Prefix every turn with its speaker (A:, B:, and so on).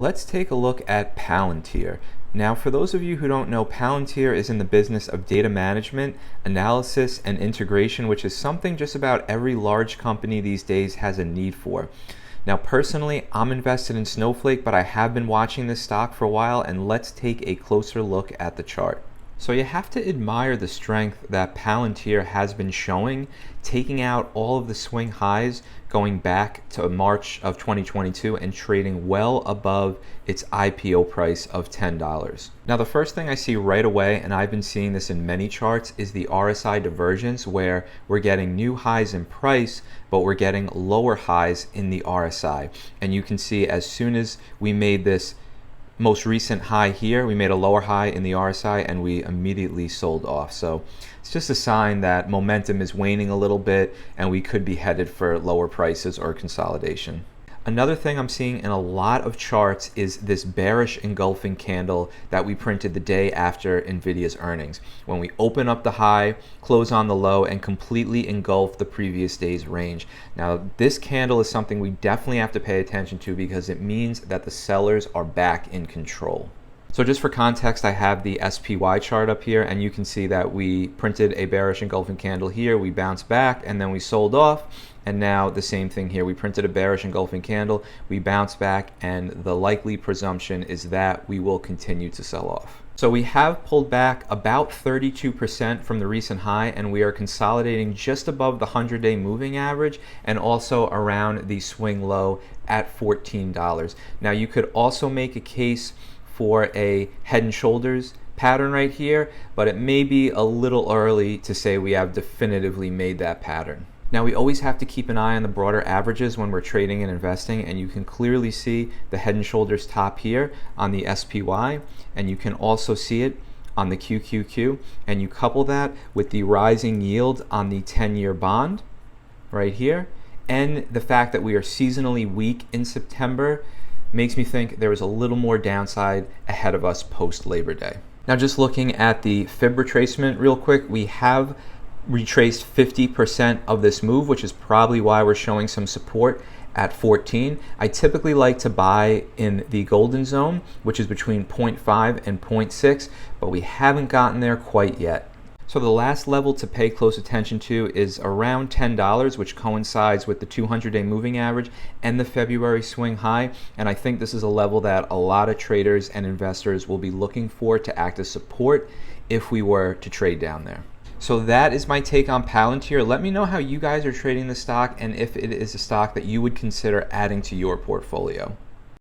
A: Let's take a look at PLTR. Now, for those of you who don't know, PLTR is in the business of data management, analysis, and integration, which is something just about every large company these days has a need for. Now, personally, I'm invested in Snowflake, but I have been watching this stock for a while, and let's take a closer look at the chart. So you have to admire the strength that PLTR has been showing, taking out all of the swing highs going back to March of 2022 and trading well above its IPO price of $10. Now, the first thing I see right away, and I've been seeing this in many charts, is the RSI divergence, where we're getting new highs in price, but we're getting lower highs in the RSI. And you can see as soon as we made this most recent high here, we made a lower high in the RSI and we immediately sold off. So it's just a sign that momentum is waning a little bit and we could be headed for lower prices or consolidation. Another thing I'm seeing in a lot of charts is this bearish engulfing candle that we printed the day after Nvidia's earnings, when we open up the high, close on the low, and completely engulf the previous day's range. Now, this candle is something we definitely have to pay attention to because it means that the sellers are back in control. So just for context, I have the SPY chart up here, and you can see that we printed a bearish engulfing candle here, we bounced back, and then we sold off. And now the same thing here. We printed a bearish engulfing candle, we bounced back, and the likely presumption is that we will continue to sell off. So we have pulled back about 32% from the recent high, and we are consolidating just above the 100-day moving average and also around the swing low at $14. Now, you could also make a case for a head and shoulders pattern right here, but it may be a little early to say we have definitively made that pattern. Now, we always have to keep an eye on the broader averages when we're trading and investing, and you can clearly see the head and shoulders top here on the SPY, and you can also see it on the QQQ, and you couple that with the rising yield on the 10-year bond right here, and the fact that we are seasonally weak in September makes me think there is a little more downside ahead of us post Labor Day. Now, just looking at the fib retracement real quick, we have retraced 50% of this move, which is probably why we're showing some support at 14. I typically like to buy in the golden zone, which is between 0.5 and 0.6, but we haven't gotten there quite yet. So the last level to pay close attention to is around $10, which coincides with the 200-day moving average and the February swing high. And I think this is a level that a lot of traders and investors will be looking for to act as support if we were to trade down there. So that is my take on PLTR. Let me know how you guys are trading the stock and if it is a stock that you would consider adding to your portfolio.